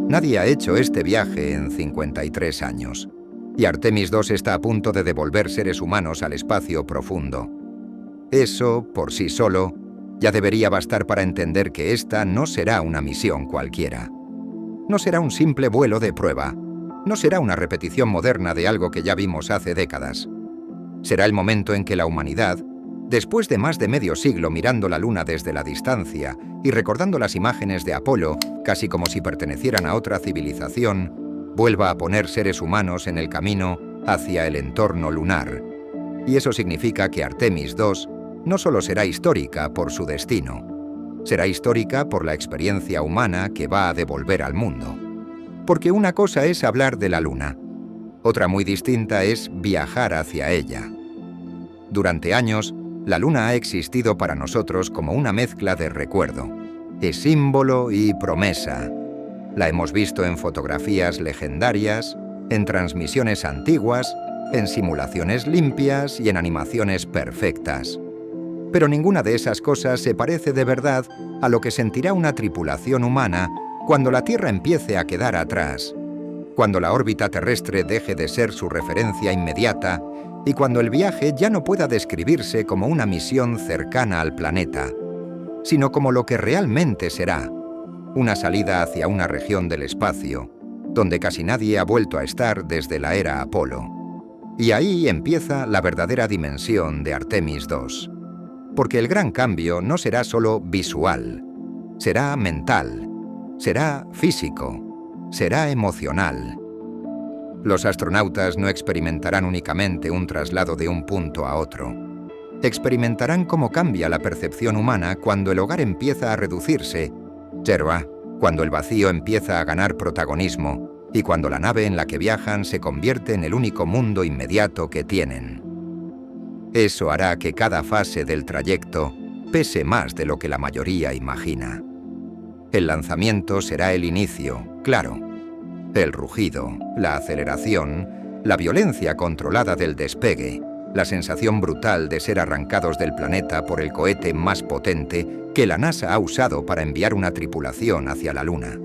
Nadie ha hecho este viaje en 53 años. Y Artemis II está a punto de devolver seres humanos al espacio profundo. Eso, por sí solo, ya debería bastar para entender que esta no será una misión cualquiera. No será un simple vuelo de prueba. No será una repetición moderna de algo que ya vimos hace décadas. Será el momento en que la humanidad, después de más de medio siglo mirando la Luna desde la distancia y recordando las imágenes de Apolo, casi como si pertenecieran a otra civilización, vuelva a poner seres humanos en el camino hacia el entorno lunar. Y eso significa que Artemis II no solo será histórica por su destino, será histórica por la experiencia humana que va a devolver al mundo. Porque una cosa es hablar de la Luna, otra muy distinta es viajar hacia ella. Durante años, la Luna ha existido para nosotros como una mezcla de recuerdo. Es símbolo y promesa. La hemos visto en fotografías legendarias, en transmisiones antiguas, en simulaciones limpias y en animaciones perfectas. Pero ninguna de esas cosas se parece de verdad a lo que sentirá una tripulación humana cuando la Tierra empiece a quedar atrás, cuando la órbita terrestre deje de ser su referencia inmediata y cuando el viaje ya no pueda describirse como una misión cercana al planeta, sino como lo que realmente será, una salida hacia una región del espacio, donde casi nadie ha vuelto a estar desde la era Apolo. Y ahí empieza la verdadera dimensión de Artemis II. Porque el gran cambio no será solo visual, será mental, será físico, será emocional. Los astronautas no experimentarán únicamente un traslado de un punto a otro. Experimentarán cómo cambia la percepción humana cuando el hogar empieza a reducirse, cuando el vacío empieza a ganar protagonismo y cuando la nave en la que viajan se convierte en el único mundo inmediato que tienen. Eso hará que cada fase del trayecto pese más de lo que la mayoría imagina. El lanzamiento será el inicio, claro. El rugido, la aceleración, la violencia controlada del despegue, la sensación brutal de ser arrancados del planeta por el cohete más potente que la NASA ha usado para enviar una tripulación hacia la Luna.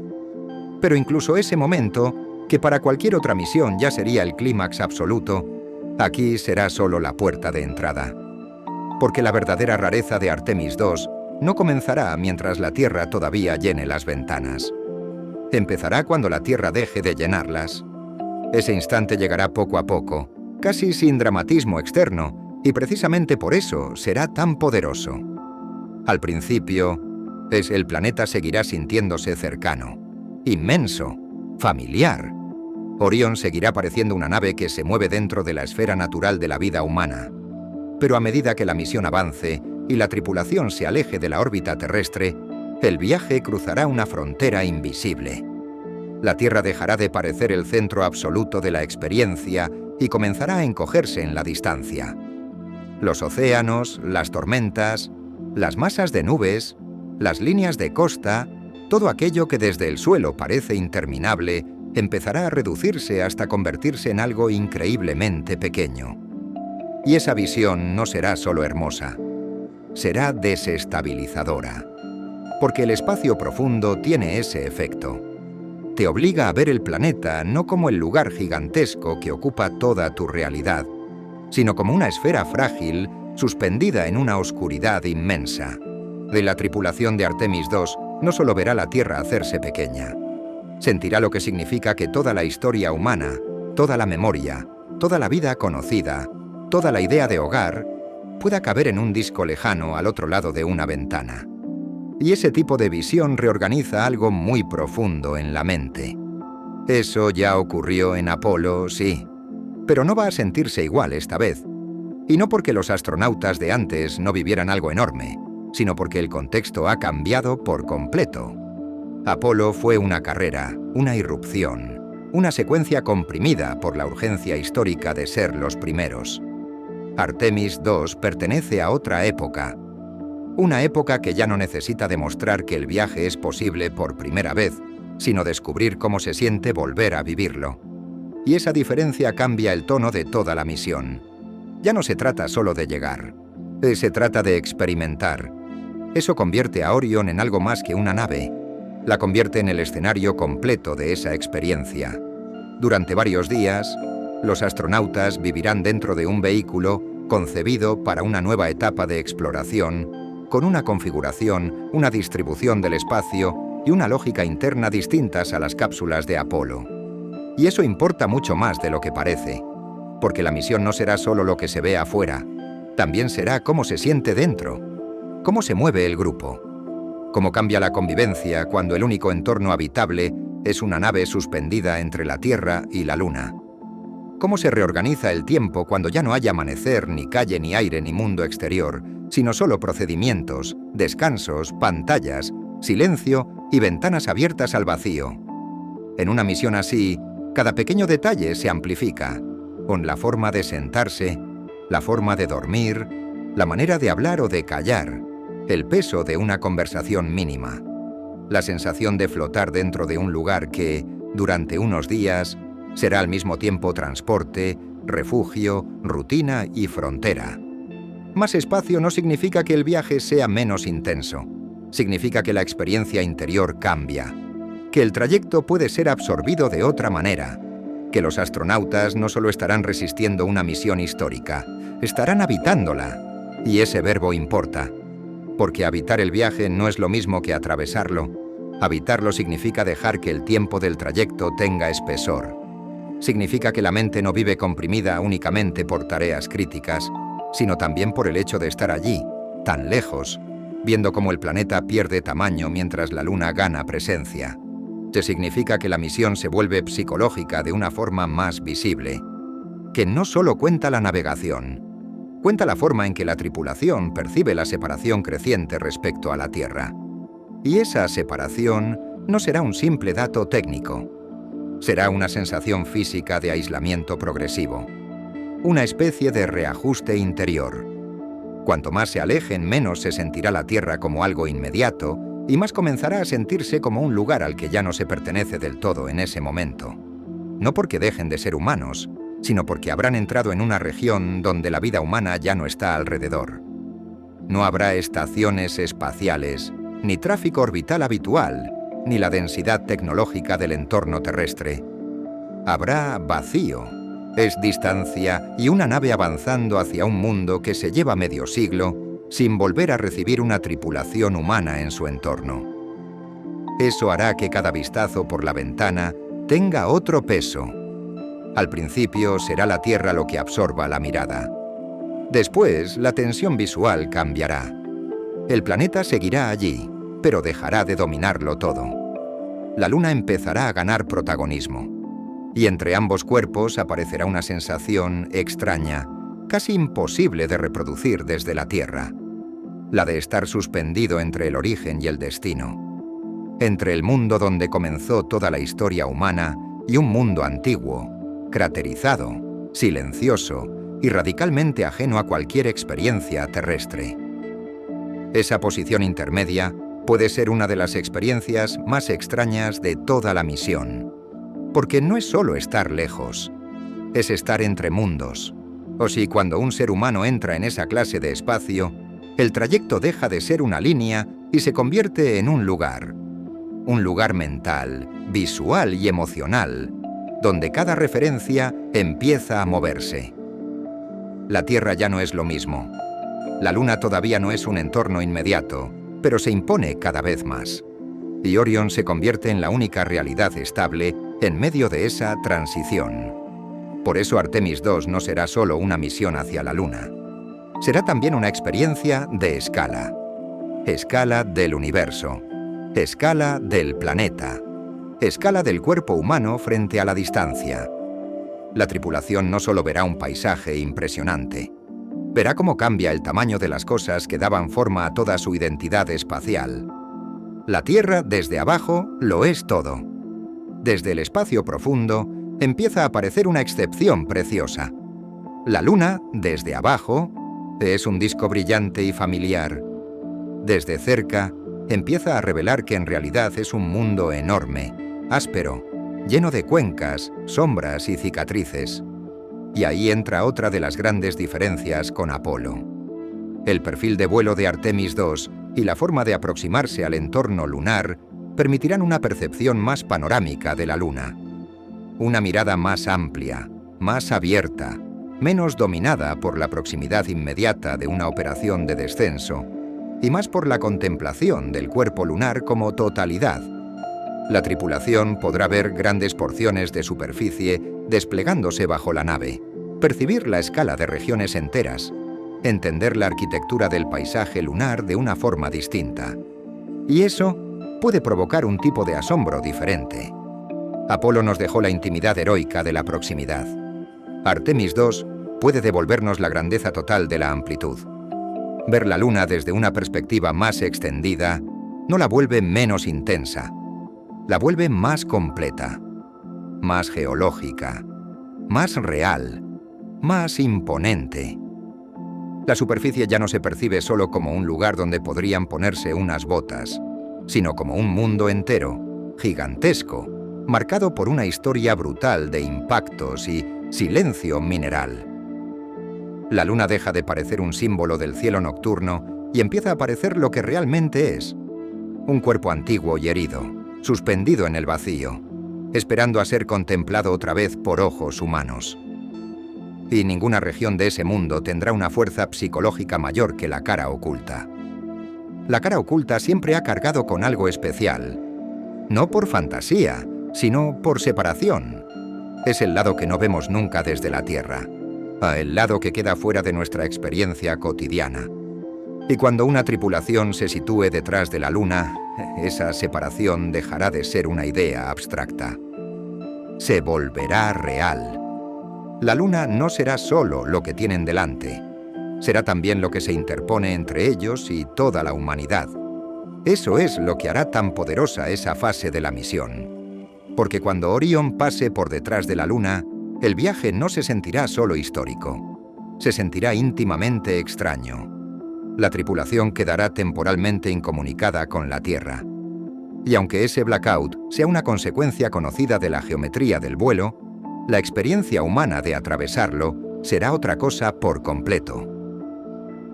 Pero incluso ese momento, que para cualquier otra misión ya sería el clímax absoluto, aquí será solo la puerta de entrada. Porque la verdadera rareza de Artemis II no comenzará mientras la Tierra todavía llene las ventanas. Empezará cuando la Tierra deje de llenarlas. Ese instante llegará poco a poco, casi sin dramatismo externo, y precisamente por eso será tan poderoso. Al principio, el planeta seguirá sintiéndose cercano, inmenso, familiar. Orión seguirá pareciendo una nave que se mueve dentro de la esfera natural de la vida humana. Pero a medida que la misión avance y la tripulación se aleje de la órbita terrestre, el viaje cruzará una frontera invisible. La Tierra dejará de parecer el centro absoluto de la experiencia y comenzará a encogerse en la distancia. Los océanos, las tormentas, las masas de nubes, las líneas de costa, todo aquello que desde el suelo parece interminable, empezará a reducirse hasta convertirse en algo increíblemente pequeño. Y esa visión no será solo hermosa, será desestabilizadora. Porque el espacio profundo tiene ese efecto. Te obliga a ver el planeta no como el lugar gigantesco que ocupa toda tu realidad, sino como una esfera frágil suspendida en una oscuridad inmensa. De la tripulación de Artemis II no solo verá la Tierra hacerse pequeña, sentirá lo que significa que toda la historia humana, toda la memoria, toda la vida conocida, toda la idea de hogar, pueda caber en un disco lejano al otro lado de una ventana. Y ese tipo de visión reorganiza algo muy profundo en la mente. Eso ya ocurrió en Apolo, sí, pero no va a sentirse igual esta vez. Y no porque los astronautas de antes no vivieran algo enorme, sino porque el contexto ha cambiado por completo. Apolo fue una carrera, una irrupción, una secuencia comprimida por la urgencia histórica de ser los primeros. Artemis II pertenece a otra época. Una época que ya no necesita demostrar que el viaje es posible por primera vez, sino descubrir cómo se siente volver a vivirlo. Y esa diferencia cambia el tono de toda la misión. Ya no se trata solo de llegar, se trata de experimentar. Eso convierte a Orion en algo más que una nave. La convierte en el escenario completo de esa experiencia. Durante varios días, los astronautas vivirán dentro de un vehículo concebido para una nueva etapa de exploración, con una configuración, una distribución del espacio y una lógica interna distintas a las cápsulas de Apolo. Y eso importa mucho más de lo que parece, porque la misión no será solo lo que se ve afuera, también será cómo se siente dentro, cómo se mueve el grupo, cómo cambia la convivencia cuando el único entorno habitable es una nave suspendida entre la Tierra y la Luna. Cómo se reorganiza el tiempo cuando ya no haya amanecer, ni calle, ni aire, ni mundo exterior, sino solo procedimientos, descansos, pantallas, silencio y ventanas abiertas al vacío. En una misión así, cada pequeño detalle se amplifica, con la forma de sentarse, la forma de dormir, la manera de hablar o de callar, el peso de una conversación mínima, la sensación de flotar dentro de un lugar que, durante unos días, será al mismo tiempo transporte, refugio, rutina y frontera. Más espacio no significa que el viaje sea menos intenso. Significa que la experiencia interior cambia, que el trayecto puede ser absorbido de otra manera, que los astronautas no solo estarán resistiendo una misión histórica, estarán habitándola. Y ese verbo importa, porque habitar el viaje no es lo mismo que atravesarlo. Habitarlo significa dejar que el tiempo del trayecto tenga espesor. Significa que la mente no vive comprimida únicamente por tareas críticas, sino también por el hecho de estar allí, tan lejos, viendo cómo el planeta pierde tamaño mientras la Luna gana presencia. Significa que la misión se vuelve psicológica de una forma más visible, que no solo cuenta la navegación, cuenta la forma en que la tripulación percibe la separación creciente respecto a la Tierra. Y esa separación no será un simple dato técnico. Será una sensación física de aislamiento progresivo, una especie de reajuste interior. Cuanto más se alejen, menos se sentirá la Tierra como algo inmediato y más comenzará a sentirse como un lugar al que ya no se pertenece del todo en ese momento. No porque dejen de ser humanos, sino porque habrán entrado en una región donde la vida humana ya no está alrededor. No habrá estaciones espaciales, ni tráfico orbital habitual, ni la densidad tecnológica del entorno terrestre. Habrá vacío, es distancia y una nave avanzando hacia un mundo que se lleva medio siglo sin volver a recibir una tripulación humana en su entorno. Eso hará que cada vistazo por la ventana tenga otro peso. Al principio será la Tierra lo que absorba la mirada. Después, la tensión visual cambiará. El planeta seguirá allí, pero dejará de dominarlo todo. La Luna empezará a ganar protagonismo. Y entre ambos cuerpos aparecerá una sensación extraña, casi imposible de reproducir desde la Tierra. La de estar suspendido entre el origen y el destino. Entre el mundo donde comenzó toda la historia humana y un mundo antiguo, craterizado, silencioso y radicalmente ajeno a cualquier experiencia terrestre. Esa posición intermedia puede ser una de las experiencias más extrañas de toda la misión, porque no es solo estar lejos, es estar entre mundos. O si cuando un ser humano entra en esa clase de espacio, el trayecto deja de ser una línea y se convierte en un lugar mental, visual y emocional, donde cada referencia empieza a moverse. La Tierra ya no es lo mismo. La Luna todavía no es un entorno inmediato, pero se impone cada vez más. Y Orion se convierte en la única realidad estable en medio de esa transición. Por eso Artemis II no será solo una misión hacia la Luna. Será también una experiencia de escala. Escala del universo. Escala del planeta. Escala del cuerpo humano frente a la distancia. La tripulación no solo verá un paisaje impresionante. Verá cómo cambia el tamaño de las cosas que daban forma a toda su identidad espacial. La Tierra, desde abajo, lo es todo. Desde el espacio profundo, empieza a aparecer una excepción preciosa. La Luna, desde abajo, es un disco brillante y familiar. Desde cerca, empieza a revelar que en realidad es un mundo enorme, áspero, lleno de cuencas, sombras y cicatrices. Y ahí entra otra de las grandes diferencias con Apolo. El perfil de vuelo de Artemis II y la forma de aproximarse al entorno lunar permitirán una percepción más panorámica de la Luna. Una mirada más amplia, más abierta, menos dominada por la proximidad inmediata de una operación de descenso y más por la contemplación del cuerpo lunar como totalidad. La tripulación podrá ver grandes porciones de superficie desplegándose bajo la nave, percibir la escala de regiones enteras, entender la arquitectura del paisaje lunar de una forma distinta. Y eso puede provocar un tipo de asombro diferente. Apolo nos dejó la intimidad heroica de la proximidad. Artemis II puede devolvernos la grandeza total de la amplitud. Ver la Luna desde una perspectiva más extendida no la vuelve menos intensa, la vuelve más completa, más geológica, más real, más imponente. La superficie ya no se percibe solo como un lugar donde podrían ponerse unas botas, sino como un mundo entero, gigantesco, marcado por una historia brutal de impactos y silencio mineral. La Luna deja de parecer un símbolo del cielo nocturno y empieza a parecer lo que realmente es: un cuerpo antiguo y herido, suspendido en el vacío, esperando a ser contemplado otra vez por ojos humanos. Y ninguna región de ese mundo tendrá una fuerza psicológica mayor que la cara oculta. La cara oculta siempre ha cargado con algo especial, no por fantasía, sino por separación. Es el lado que no vemos nunca desde la Tierra, el lado que queda fuera de nuestra experiencia cotidiana. Y cuando una tripulación se sitúe detrás de la Luna, esa separación dejará de ser una idea abstracta. Se volverá real. La Luna no será solo lo que tienen delante, será también lo que se interpone entre ellos y toda la humanidad. Eso es lo que hará tan poderosa esa fase de la misión. Porque cuando Orión pase por detrás de la Luna, el viaje no se sentirá solo histórico, se sentirá íntimamente extraño. La tripulación quedará temporalmente incomunicada con la Tierra. Y aunque ese blackout sea una consecuencia conocida de la geometría del vuelo, la experiencia humana de atravesarlo será otra cosa por completo.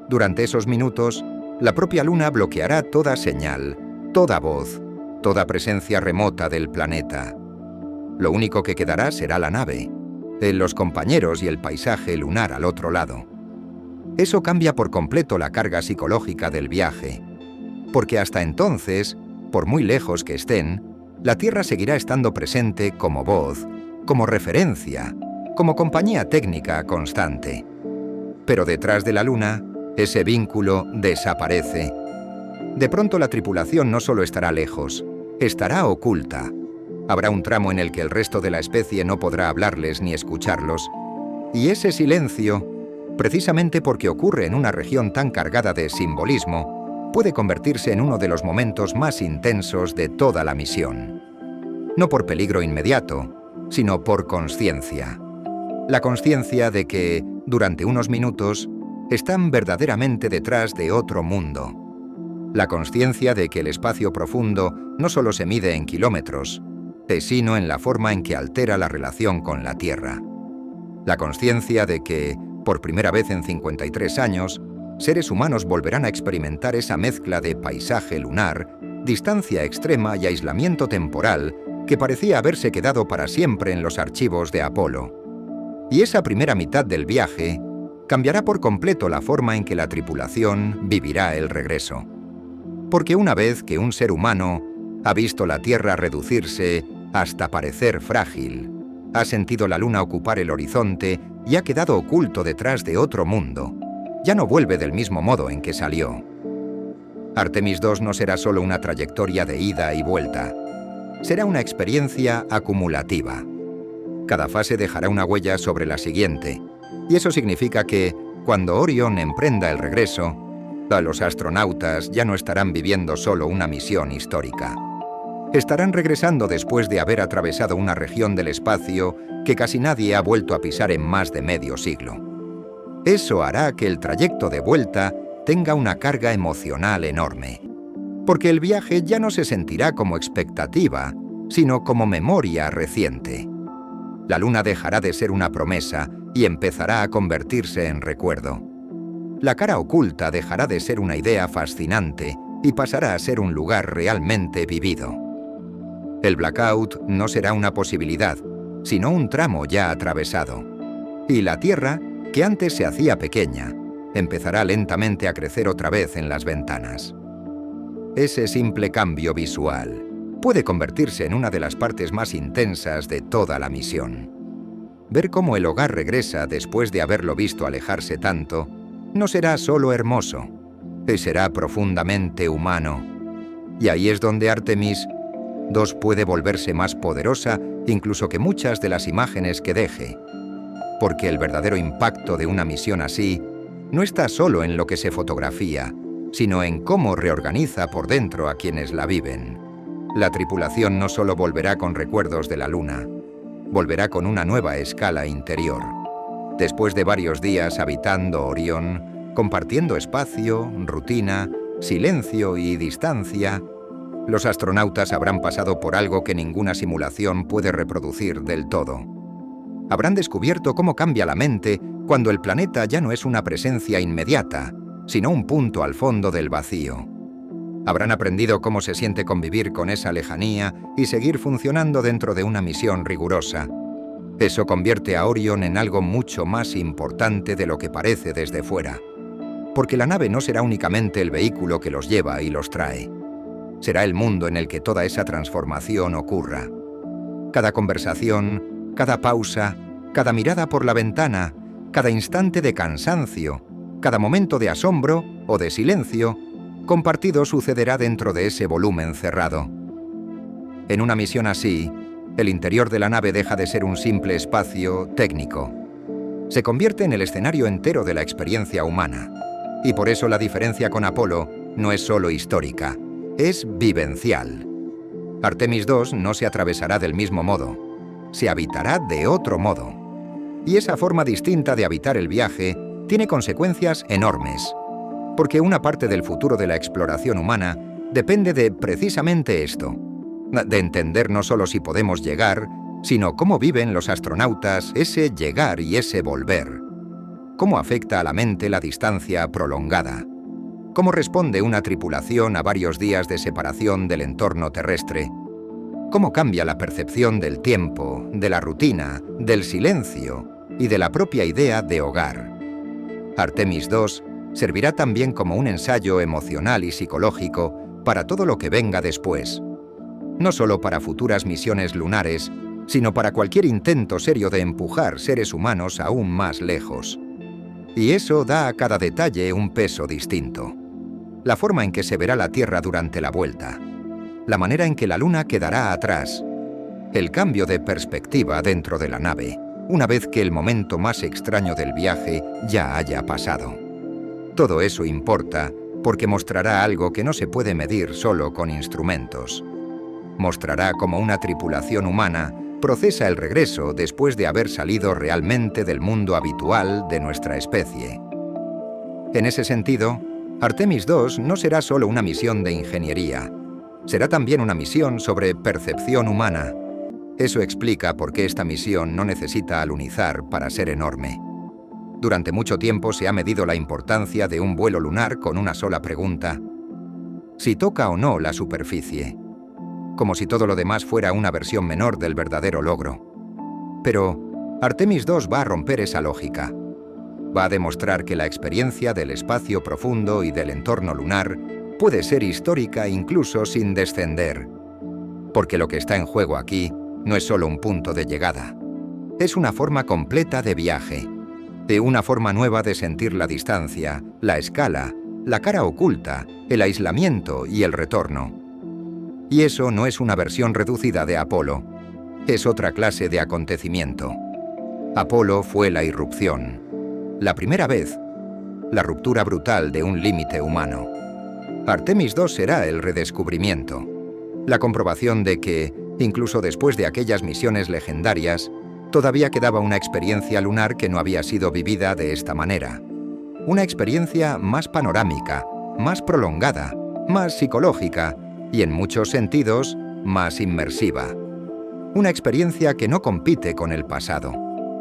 Durante esos minutos, la propia Luna bloqueará toda señal, toda voz, toda presencia remota del planeta. Lo único que quedará será la nave, los compañeros y el paisaje lunar al otro lado. Eso cambia por completo la carga psicológica del viaje, porque hasta entonces, por muy lejos que estén, la Tierra seguirá estando presente como voz, como referencia, como compañía técnica constante. Pero detrás de la Luna, ese vínculo desaparece. De pronto la tripulación no solo estará lejos, estará oculta. Habrá un tramo en el que el resto de la especie no podrá hablarles ni escucharlos. Y ese silencio, precisamente porque ocurre en una región tan cargada de simbolismo, puede convertirse en uno de los momentos más intensos de toda la misión. No por peligro inmediato, sino por consciencia. La consciencia de que, durante unos minutos, están verdaderamente detrás de otro mundo. La consciencia de que el espacio profundo no solo se mide en kilómetros, sino en la forma en que altera la relación con la Tierra. La consciencia de que, por primera vez en 53 años, seres humanos volverán a experimentar esa mezcla de paisaje lunar, distancia extrema y aislamiento temporal que parecía haberse quedado para siempre en los archivos de Apolo. Y esa primera mitad del viaje cambiará por completo la forma en que la tripulación vivirá el regreso. Porque una vez que un ser humano ha visto la Tierra reducirse hasta parecer frágil, ha sentido la Luna ocupar el horizonte y ha quedado oculto detrás de otro mundo, ya no vuelve del mismo modo en que salió. Artemis II no será solo una trayectoria de ida y vuelta, será una experiencia acumulativa. Cada fase dejará una huella sobre la siguiente, y eso significa que, cuando Orión emprenda el regreso, los astronautas ya no estarán viviendo solo una misión histórica. Estarán regresando después de haber atravesado una región del espacio que casi nadie ha vuelto a pisar en más de medio siglo. Eso hará que el trayecto de vuelta tenga una carga emocional enorme, porque el viaje ya no se sentirá como expectativa, sino como memoria reciente. La Luna dejará de ser una promesa y empezará a convertirse en recuerdo. La cara oculta dejará de ser una idea fascinante y pasará a ser un lugar realmente vivido. El blackout no será una posibilidad, sino un tramo ya atravesado. Y la Tierra, que antes se hacía pequeña, empezará lentamente a crecer otra vez en las ventanas. Ese simple cambio visual puede convertirse en una de las partes más intensas de toda la misión. Ver cómo el hogar regresa después de haberlo visto alejarse tanto, no será solo hermoso, será profundamente humano. Y ahí es donde Artemis II puede volverse más poderosa incluso que muchas de las imágenes que deje. Porque el verdadero impacto de una misión así no está solo en lo que se fotografía, sino en cómo reorganiza por dentro a quienes la viven. La tripulación no solo volverá con recuerdos de la Luna, volverá con una nueva escala interior. Después de varios días habitando Orión, compartiendo espacio, rutina, silencio y distancia, los astronautas habrán pasado por algo que ninguna simulación puede reproducir del todo. Habrán descubierto cómo cambia la mente cuando el planeta ya no es una presencia inmediata, sino un punto al fondo del vacío. Habrán aprendido cómo se siente convivir con esa lejanía y seguir funcionando dentro de una misión rigurosa. Eso convierte a Orion en algo mucho más importante de lo que parece desde fuera. Porque la nave no será únicamente el vehículo que los lleva y los trae. Será el mundo en el que toda esa transformación ocurra. Cada conversación, cada pausa, cada mirada por la ventana, cada instante de cansancio, cada momento de asombro o de silencio, compartido sucederá dentro de ese volumen cerrado. En una misión así, el interior de la nave deja de ser un simple espacio técnico. Se convierte en el escenario entero de la experiencia humana. Y por eso la diferencia con Apolo no es solo histórica, es vivencial. Artemis II no se atravesará del mismo modo, se habitará de otro modo. Y esa forma distinta de habitar el viaje tiene consecuencias enormes, porque una parte del futuro de la exploración humana depende de precisamente esto, de entender no solo si podemos llegar, sino cómo viven los astronautas ese llegar y ese volver. Cómo afecta a la mente la distancia prolongada. Cómo responde una tripulación a varios días de separación del entorno terrestre. Cómo cambia la percepción del tiempo, de la rutina, del silencio y de la propia idea de hogar. Artemis II servirá también como un ensayo emocional y psicológico para todo lo que venga después. No solo para futuras misiones lunares, sino para cualquier intento serio de empujar seres humanos aún más lejos. Y eso da a cada detalle un peso distinto. La forma en que se verá la Tierra durante la vuelta, la manera en que la Luna quedará atrás, el cambio de perspectiva dentro de la nave, una vez que el momento más extraño del viaje ya haya pasado. Todo eso importa porque mostrará algo que no se puede medir solo con instrumentos. Mostrará cómo una tripulación humana procesa el regreso después de haber salido realmente del mundo habitual de nuestra especie. En ese sentido, Artemis II no será solo una misión de ingeniería, será también una misión sobre percepción humana. Eso explica por qué esta misión no necesita alunizar para ser enorme. Durante mucho tiempo se ha medido la importancia de un vuelo lunar con una sola pregunta: si toca o no la superficie, como si todo lo demás fuera una versión menor del verdadero logro. Pero Artemis II va a romper esa lógica. Va a demostrar que la experiencia del espacio profundo y del entorno lunar puede ser histórica incluso sin descender. Porque lo que está en juego aquí no es solo un punto de llegada. Es una forma completa de viaje, de una forma nueva de sentir la distancia, la escala, la cara oculta, el aislamiento y el retorno. Y eso no es una versión reducida de Apolo, es otra clase de acontecimiento. Apolo fue la irrupción, la primera vez, la ruptura brutal de un límite humano. Artemis II será el redescubrimiento, la comprobación de que, incluso después de aquellas misiones legendarias, todavía quedaba una experiencia lunar que no había sido vivida de esta manera. Una experiencia más panorámica, más prolongada, más psicológica y, en muchos sentidos, más inmersiva. Una experiencia que no compite con el pasado,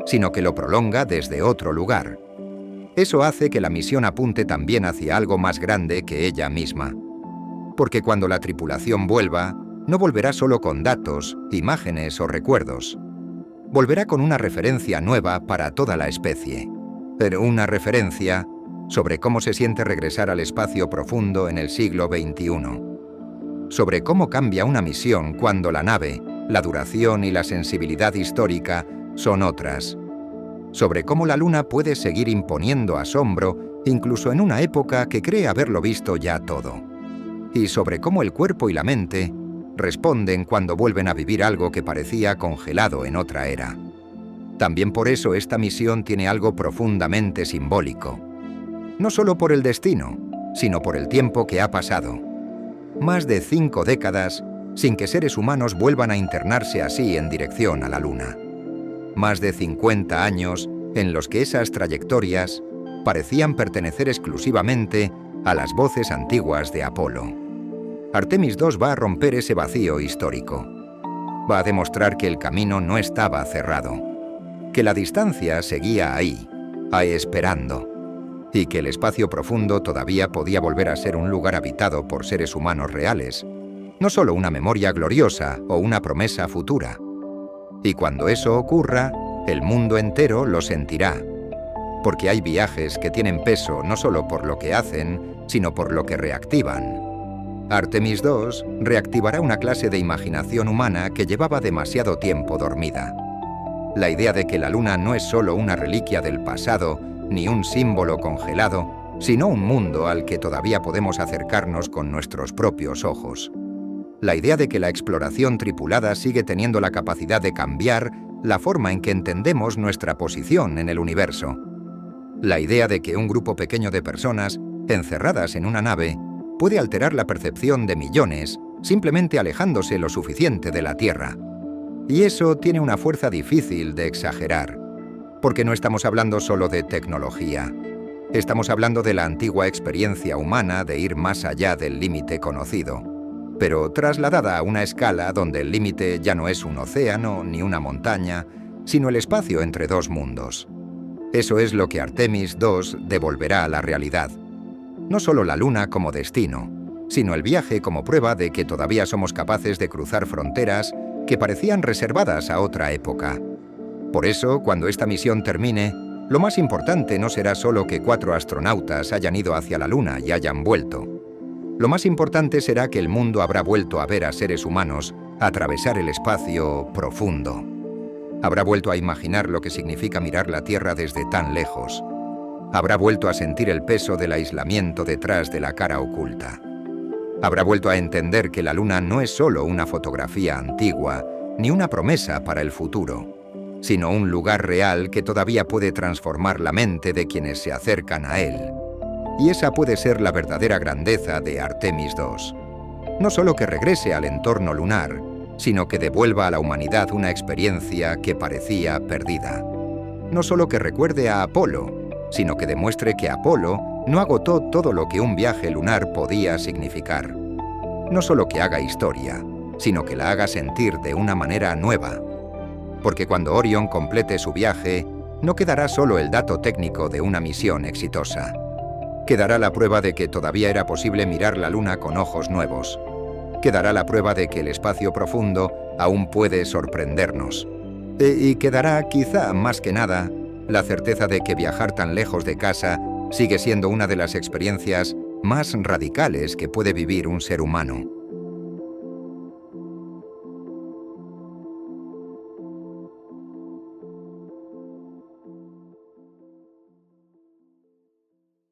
sino que lo prolonga desde otro lugar. Eso hace que la misión apunte también hacia algo más grande que ella misma. Porque cuando la tripulación vuelva, no volverá solo con datos, imágenes o recuerdos. Volverá con una referencia nueva para toda la especie. Pero una referencia sobre cómo se siente regresar al espacio profundo en el siglo XXI. Sobre cómo cambia una misión cuando la nave, la duración y la sensibilidad histórica son otras. Sobre cómo la Luna puede seguir imponiendo asombro incluso en una época que cree haberlo visto ya todo. Y sobre cómo el cuerpo y la mente responden cuando vuelven a vivir algo que parecía congelado en otra era. También por eso esta misión tiene algo profundamente simbólico. No solo por el destino, sino por el tiempo que ha pasado. Más de 5 décadas sin que seres humanos vuelvan a internarse así en dirección a la Luna. Más de 50 años en los que esas trayectorias parecían pertenecer exclusivamente a las voces antiguas de Apolo. Artemis II va a romper ese vacío histórico. Va a demostrar que el camino no estaba cerrado, que la distancia seguía ahí esperando, y que el espacio profundo todavía podía volver a ser un lugar habitado por seres humanos reales, no solo una memoria gloriosa o una promesa futura. Y cuando eso ocurra, el mundo entero lo sentirá, porque hay viajes que tienen peso no solo por lo que hacen, sino por lo que reactivan. Artemis II reactivará una clase de imaginación humana que llevaba demasiado tiempo dormida. La idea de que la Luna no es solo una reliquia del pasado, ni un símbolo congelado, sino un mundo al que todavía podemos acercarnos con nuestros propios ojos. La idea de que la exploración tripulada sigue teniendo la capacidad de cambiar la forma en que entendemos nuestra posición en el universo. La idea de que un grupo pequeño de personas, encerradas en una nave, puede alterar la percepción de millones, simplemente alejándose lo suficiente de la Tierra. Y eso tiene una fuerza difícil de exagerar, porque no estamos hablando solo de tecnología. Estamos hablando de la antigua experiencia humana de ir más allá del límite conocido, pero trasladada a una escala donde el límite ya no es un océano ni una montaña, sino el espacio entre dos mundos. Eso es lo que Artemis II devolverá a la realidad. No solo la Luna como destino, sino el viaje como prueba de que todavía somos capaces de cruzar fronteras que parecían reservadas a otra época. Por eso, cuando esta misión termine, lo más importante no será solo que 4 astronautas hayan ido hacia la Luna y hayan vuelto. Lo más importante será que el mundo habrá vuelto a ver a seres humanos atravesar el espacio profundo. Habrá vuelto a imaginar lo que significa mirar la Tierra desde tan lejos. Habrá vuelto a sentir el peso del aislamiento detrás de la cara oculta. Habrá vuelto a entender que la Luna no es solo una fotografía antigua, ni una promesa para el futuro, sino un lugar real que todavía puede transformar la mente de quienes se acercan a él. Y esa puede ser la verdadera grandeza de Artemis II. No solo que regrese al entorno lunar, sino que devuelva a la humanidad una experiencia que parecía perdida. No solo que recuerde a Apolo, sino que demuestre que Apolo no agotó todo lo que un viaje lunar podía significar. No solo que haga historia, sino que la haga sentir de una manera nueva. Porque cuando Orion complete su viaje, no quedará solo el dato técnico de una misión exitosa. Quedará la prueba de que todavía era posible mirar la Luna con ojos nuevos. Quedará la prueba de que el espacio profundo aún puede sorprendernos. Y quedará, quizá más que nada, la certeza de que viajar tan lejos de casa sigue siendo una de las experiencias más radicales que puede vivir un ser humano.